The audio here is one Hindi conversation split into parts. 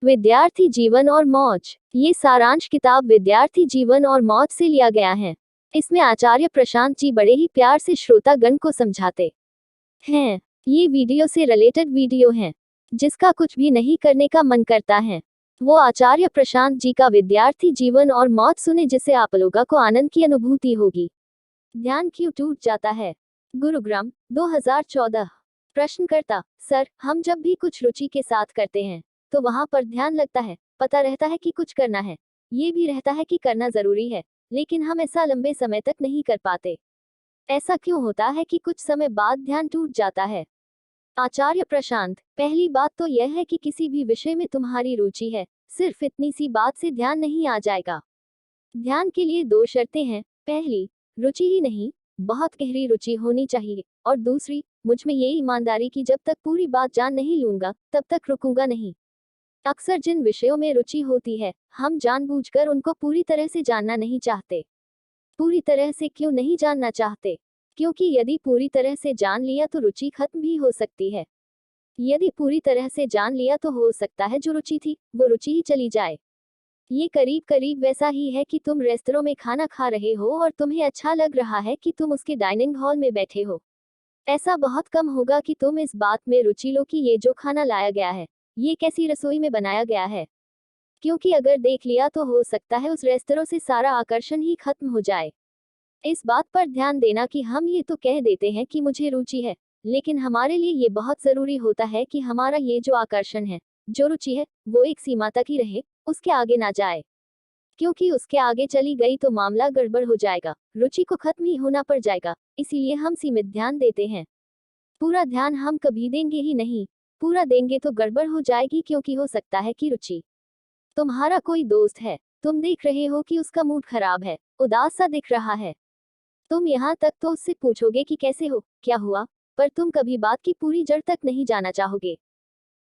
विद्यार्थी जीवन और मौज। ये सारांश किताब विद्यार्थी जीवन और मौज से लिया गया है। इसमें आचार्य प्रशांत जी बड़े ही प्यार से श्रोतागण को समझाते हैं। ये वीडियो से रिलेटेड वीडियो है। जिसका कुछ भी नहीं करने का मन करता है वो आचार्य प्रशांत जी का विद्यार्थी जीवन और मौज सुने, जिससे आप लोगों को आनंद की अनुभूति होगी। ध्यान क्यों टूट जाता है? गुरुग्राम 2014। प्रश्नकर्ता: सर, हम जब भी कुछ रुचि के साथ करते हैं तो वहां पर ध्यान लगता है, पता रहता है कि कुछ करना है, ये भी रहता है कि करना जरूरी है, लेकिन हम ऐसा लंबे समय तक नहीं कर पाते। ऐसा क्यों होता है कि कुछ समय बाद ध्यान टूट जाता है? आचार्य प्रशांत: पहली बात तो यह है कि किसी भी विषय में तुम्हारी रुचि है, सिर्फ इतनी सी बात से ध्यान नहीं आ जाएगा। ध्यान के लिए दो शर्तें हैं। पहली, रुचि ही नहीं, बहुत गहरी रुचि होनी चाहिए, और दूसरी, मुझ में ये ईमानदारी कि जब तक पूरी बात जान नहीं लूंगा तब तक रुकूंगा नहीं। अक्सर जिन विषयों में रुचि होती है हम जानबूझकर उनको पूरी तरह से जानना नहीं चाहते। पूरी तरह से क्यों नहीं जानना चाहते? क्योंकि यदि पूरी तरह से जान लिया तो रुचि खत्म भी हो सकती है। यदि पूरी तरह से जान लिया तो हो सकता है जो रुचि थी वो रुचि ही चली जाए। ये करीब करीब वैसा ही है कि तुम रेस्तरों में खाना खा रहे हो और तुम्हें अच्छा लग रहा है कि तुम उसके डाइनिंग हॉल में बैठे हो। ऐसा बहुत कम होगा कि तुम इस बात में रुचि लो कि ये जो खाना लाया गया है ये कैसी रसोई में बनाया गया है। क्योंकि अगर देख लिया तो हो सकता है उस रेस्तरों से सारा आकर्षण ही खत्म हो जाए। इस बात पर ध्यान देना कि हम ये तो कह देते हैं कि मुझे रुचि है, लेकिन हमारे लिए ये बहुत जरूरी होता है कि हमारा ये जो आकर्षण है, जो रुचि है, वो एक सीमा तक ही रहे, उसके आगे ना जाए। क्योंकि उसके आगे चली गई तो मामला गड़बड़ हो जाएगा, रुचि को खत्म ही होना पड़ जाएगा। इसीलिए हम सीमित ध्यान देते हैं। पूरा ध्यान हम कभी देंगे ही नहीं। पूरा देंगे तो गड़बड़ हो जाएगी, क्योंकि हो सकता है कि रुचि तुम्हारा कोई दोस्त है, तुम देख रहे हो कि उसका मूड खराब है, उदास सा दिख रहा है। तुम यहाँ तक तो उससे पूछोगे कि कैसे हो, क्या हुआ, पर तुम कभी बात की पूरी जड़ तक नहीं जाना चाहोगे।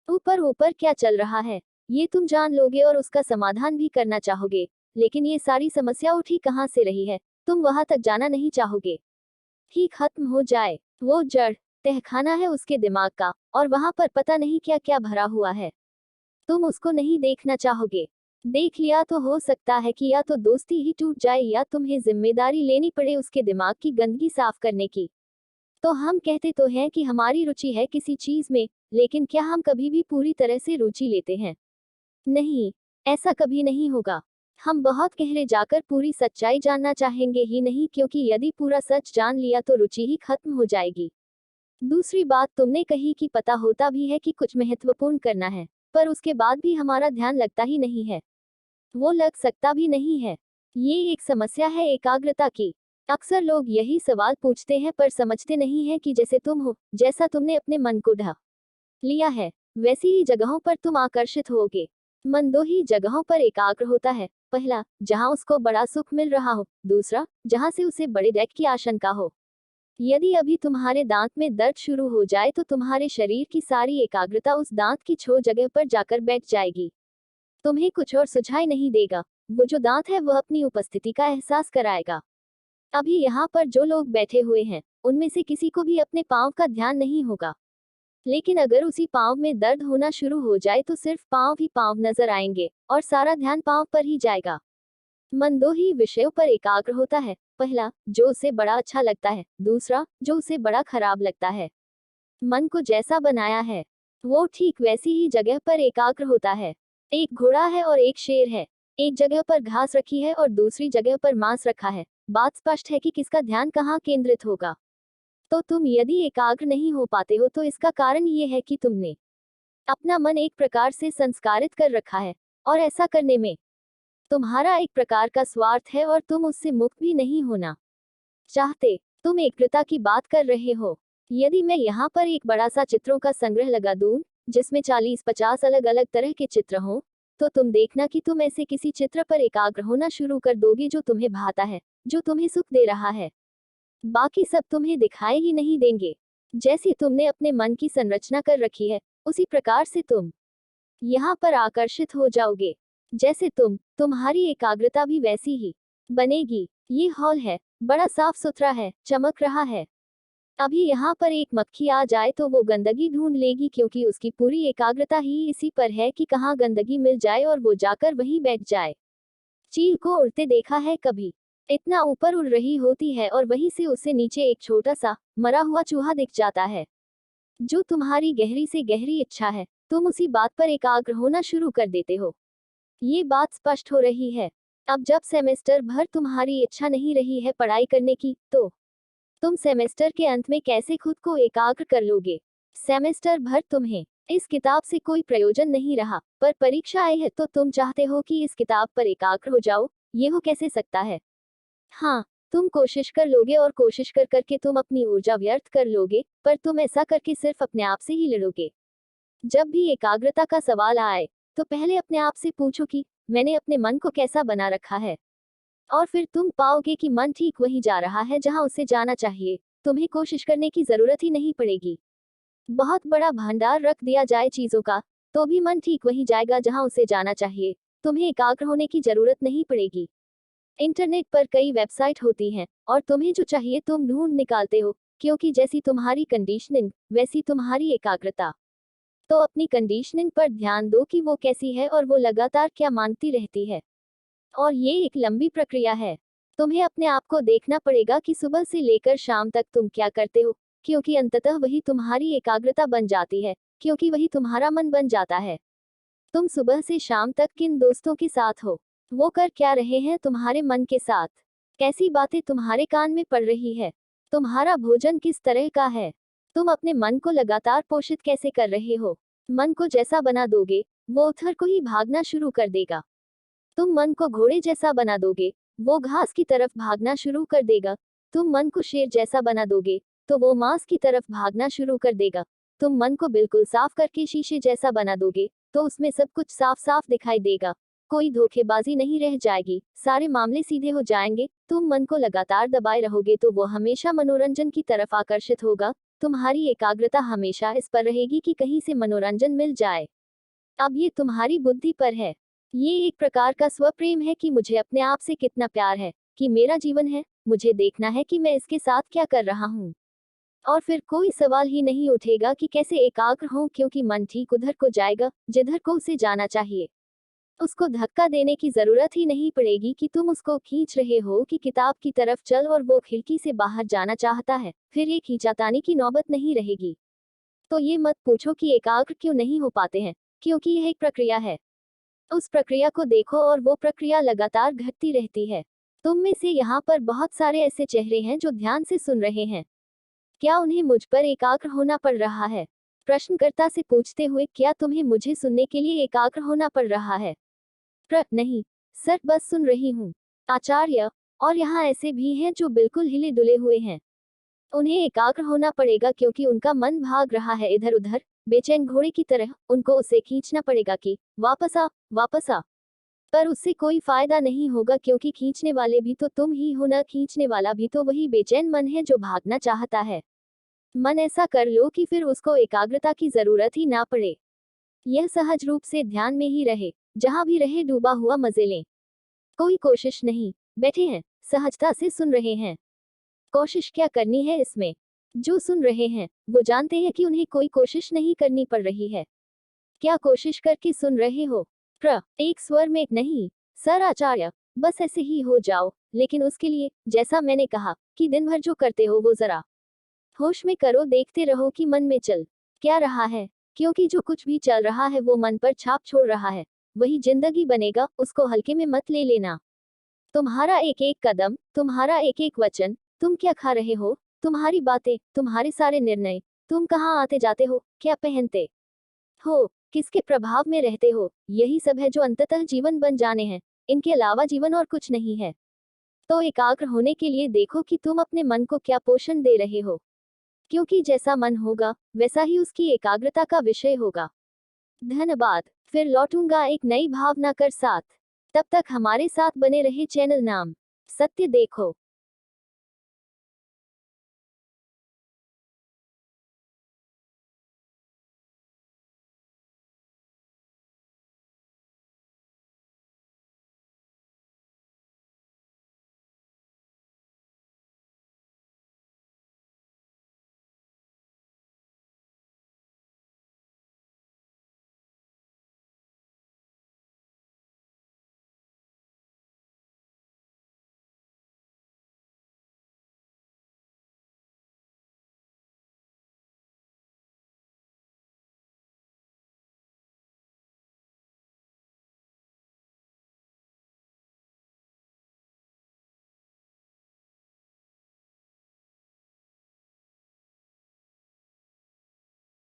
ऊपर ऊपर क्या चल रहा है ये तुम जान लोगे और उसका समाधान भी करना चाहोगे, लेकिन ये सारी समस्या उठी कहाँ से रही है तुम वहां तक जाना नहीं चाहोगे। ही खत्म हो जाए। वो जड़ तहखाना है उसके दिमाग का, और वहां पर पता नहीं क्या क्या भरा हुआ है। तुम उसको नहीं देखना चाहोगे। देख लिया तो हो सकता है कि या तो दोस्ती ही टूट जाए या तुम्हें जिम्मेदारी लेनी पड़े उसके दिमाग की गंदगी साफ करने की। तो हम कहते तो हैं कि हमारी रुचि है किसी चीज में, लेकिन क्या हम कभी भी पूरी तरह से रुचि लेते हैं? नहीं, ऐसा कभी नहीं होगा। हम बहुत गहरे जाकर पूरी सच्चाई जानना चाहेंगे ही नहीं, क्योंकि यदि पूरा सच जान लिया तो रुचि ही खत्म हो जाएगी। दूसरी बात तुमने कही कि पता होता भी है कि कुछ महत्वपूर्ण करना है, पर उसके बाद भी हमारा ध्यान लगता ही नहीं है। वो लग सकता भी नहीं है। ये एक समस्या है एकाग्रता की। अक्सर लोग यही सवाल पूछते हैं पर समझते नहीं है कि जैसे तुम हो, जैसा तुमने अपने मन को ढा लिया है, वैसी ही जगहों पर तुम आकर्षित होगे। मन दो ही जगहों पर एकाग्र होता है। पहला, जहां उसको बड़ा सुख मिल रहा हो। दूसरा, जहां से उसे बड़े डैक की आशंका हो। यदि अभी तुम्हारे दांत में दर्द शुरू हो जाए तो तुम्हारे शरीर की सारी एकाग्रता उस दांत की छो जगह पर जाकर बैठ जाएगी। तुम्हें कुछ और सुझाई नहीं देगा। वो जो दांत है वह अपनी उपस्थिति का एहसास कराएगा। अभी यहाँ पर जो लोग बैठे हुए हैं उनमें से किसी को भी अपने पांव का ध्यान नहीं होगा, लेकिन अगर उसी पांव में दर्द होना शुरू हो जाए तो सिर्फ पांव ही पांव नजर आएंगे और सारा ध्यान पांव पर ही जाएगा। मन दो ही विषयों पर एकाग्र होता है। पहला, जो उसे बड़ा अच्छा लगता है। दूसरा, जो उसे बड़ा खराब लगता है। मन को जैसा बनाया है वो ठीक वैसी ही जगह पर एकाग्र होता है। एक घोड़ा है और एक शेर है। एक जगह पर घास रखी है और दूसरी जगह पर मांस रखा है। बात स्पष्ट है कि किसका ध्यान कहाँ केंद्रित होगा। तो तुम यदि एकाग्र नहीं हो पाते हो तो इसका कारण ये है कि तुमने अपना मन एक प्रकार से संस्कारित कर रखा है, और ऐसा करने में तुम्हारा एक प्रकार का स्वार्थ है और तुम उससे मुक्त भी नहीं होना चाहते। तुम एकाग्रता की बात कर रहे हो। यदि मैं यहाँ पर एक बड़ा सा चित्रों का संग्रह लगा दूं जिसमें 40-50 अलग अलग तरह के चित्र हों, तो तुम देखना कि तुम ऐसे किसी चित्र पर एकाग्र होना शुरू कर दोगे जो तुम्हें भाता है, जो तुम्हें सुख दे रहा है। बाकी सब तुम्हें दिखाई ही नहीं देंगे। जैसी तुमने अपने मन की संरचना कर रखी है उसी प्रकार से तुम यहाँ पर आकर्षित हो जाओगे। जैसे तुम्हारी एकाग्रता भी वैसी ही बनेगी। ये हॉल है, बड़ा साफ सुथरा है, चमक रहा है। अभी यहाँ पर एक मक्खी आ जाए तो वो गंदगी ढूंढ लेगी, क्योंकि उसकी पूरी एकाग्रता ही इसी पर है कि कहाँ गंदगी मिल जाए और वो जाकर वहीं बैठ जाए। चील को उड़ते देखा है कभी? इतना ऊपर उड़ रही होती है और वहीं से उसे नीचे एक छोटा सा मरा हुआ चूहा दिख जाता है। जो तुम्हारी गहरी से गहरी इच्छा है, तुम उसी बात पर एकाग्र होना शुरू कर देते हो। ये बात स्पष्ट हो रही है। अब जब सेमेस्टर भर तुम्हारी इच्छा नहीं रही है पढ़ाई करने की, तो तुम सेमेस्टर के अंत में कैसे खुद को एकाग्र कर लोगे? सेमेस्टर भर तुम्हें इस किताब से कोई प्रयोजन नहीं रहा, पर परीक्षा आई है तो तुम चाहते हो कि इस किताब पर एकाग्र हो जाओ। ये हो कैसे सकता है? हाँ, तुम कोशिश कर लोगे और कोशिश कर करके तुम अपनी ऊर्जा व्यर्थ कर लोगे, पर तुम ऐसा करके सिर्फ अपने आप से ही लड़ोगे। जब भी एकाग्रता का सवाल आए, तो पहले अपने आप से पूछो कि मैंने अपने मन को कैसा बना रखा है। और फिर तुम पाओगे कि मन ठीक वहीं जा रहा है जहां उसे जाना चाहिए। तुम्हें कोशिश करने की जरूरत ही नहीं पड़ेगी। बहुत बड़ा भंडार रख दिया जाए चीजों का, तो भी मन ठीक वहीं जाएगा जहां उसे जाना चाहिए। तुम्हें एकाग्र होने की जरूरत नहीं पड़ेगी। इंटरनेट पर कई वेबसाइट होती हैं, और तुम्हें जो चाहिए तुम ढूंढ निकालते हो, क्योंकि जैसी तुम्हारी कंडीशनिंग वैसी तुम्हारी एकाग्रता। तो अपनी कंडीशनिंग पर ध्यान दो कि वो कैसी है और वो लगातार क्या मांगती रहती है। और ये एक लंबी प्रक्रिया है। तुम्हें अपने आप को देखना पड़ेगा कि सुबह से लेकर शाम तक तुम क्या करते हो, क्योंकि अंततः वही तुम्हारी एकाग्रता बन जाती है, क्योंकि वही तुम्हारा मन बन जाता है। तुम सुबह से शाम तक किन दोस्तों के साथ हो, वो कर क्या रहे हैं तुम्हारे मन के साथ, कैसी बातें तुम्हारे कान में पड़ रही है, तुम्हारा भोजन किस तरह का है, तुम अपने मन को लगातार पोषित कैसे कर रहे हो। मन को जैसा बना दोगे, वो उधर को ही भागना शुरू कर देगा। तुम मन को घोड़े जैसा बना दोगे, वो घास की तरफ भागना शुरू कर देगा। तुम मन को शेर जैसा बना दोगे, तो वो मांस की तरफ भागना शुरू कर देगा। तुम मन को बिल्कुल साफ करके शीशे जैसा बना दोगे, तो उसमें सब कुछ साफ साफ दिखाई देगा। कोई धोखेबाजी नहीं रह जाएगी, सारे मामले सीधे हो जाएंगे। तुम मन को लगातार दबाए रहोगे तो वो हमेशा मनोरंजन की तरफ आकर्षित होगा। तुम्हारी एकाग्रता हमेशा इस पर रहेगी कि कहीं से मनोरंजन मिल जाए। अब ये तुम्हारी बुद्धि पर है। ये एक प्रकार का स्वप्रेम है कि मुझे अपने आप से कितना प्यार है, कि मेरा जीवन है, मुझे देखना है कि मैं इसके साथ क्या कर रहा हूँ। और फिर कोई सवाल ही नहीं उठेगा कि कैसे एकाग्र हों, क्योंकि मन ठीक उधर को जाएगा जिधर को उसे जाना चाहिए। उसको धक्का देने की जरूरत ही नहीं पड़ेगी कि तुम उसको खींच रहे हो कि किताब की तरफ चल और वो खिड़की से बाहर जाना चाहता है, फिर ये खींचातानी की नौबत नहीं रहेगी। तो ये मत पूछो कि एकाग्र क्यों नहीं हो पाते हैं, क्योंकि यह एक प्रक्रिया है। उस प्रक्रिया को देखो और वो प्रक्रिया लगातार घटती रहती है। तुम में से यहाँ पर बहुत सारे ऐसे चेहरे हैं जो ध्यान से सुन रहे हैं। क्या उन्हें मुझ पर एकाग्र होना पड़ रहा है? प्रश्नकर्ता से पूछते हुए, क्या तुम्हें मुझे सुनने के लिए एकाग्र होना पड़ रहा है? नहीं सर, बस सुन रही हूँ। आचार्य, और यहाँ ऐसे भी हैं जो बिल्कुल हिले डुले हुए हैं। उन्हें एकाग्र होना पड़ेगा क्योंकि उनका मन भाग रहा है इधर उधर, बेचैन घोड़े की तरह। उनको उसे खींचना पड़ेगा कि वापस आ, वापस आ। पर उससे कोई फायदा नहीं होगा, क्योंकि खींचने वाले भी तो तुम ही हो ना, खींचने वाला भी तो वही बेचैन मन है जो भागना चाहता है। मन ऐसा कर लो कि फिर उसको एकाग्रता की जरूरत ही ना पड़े। यह सहज रूप से ध्यान में ही रहे, जहां भी रहे डूबा हुआ मजे लें। कोई कोशिश नहीं, बैठे हैं, सहजता से सुन रहे हैं। कोशिश क्या करनी है इसमें? जो सुन रहे हैं वो जानते हैं कि उन्हें कोई कोशिश नहीं करनी पड़ रही है। क्या कोशिश करके सुन रहे हो? एक स्वर में, नहीं सर आचार्य, बस ऐसे ही हो जाओ, लेकिन उसके लिए जैसा मैंने कहा कि दिन भर जो करते हो वो जरा होश में करो। देखते रहो कि मन में चल क्या रहा है, क्योंकि जो कुछ भी चल रहा है वो मन पर छाप छोड़ रहा है। वही जिंदगी बनेगा, उसको हल्के में मत ले लेना। तुम्हारा एक एक कदम, तुम्हारा एक एक वचन, तुम क्या खा रहे हो, तुम्हारी बातें, तुम्हारे सारे निर्णय, तुम कहाँ आते जाते हो, क्या पहनते हो, किसके प्रभाव में रहते हो, यही सब है जो अंततः जीवन बन जाने हैं। इनके अलावा जीवन और कुछ नहीं है। तो एकाग्र होने के लिए देखो कि तुम अपने मन को क्या पोषण दे रहे हो, क्योंकि जैसा मन होगा वैसा ही उसकी एकाग्रता का विषय होगा। धन्यवाद। फिर लौटूंगा एक नई भावना कर साथ। तब तक हमारे साथ बने रहे। चैनल नाम सत्य देखो।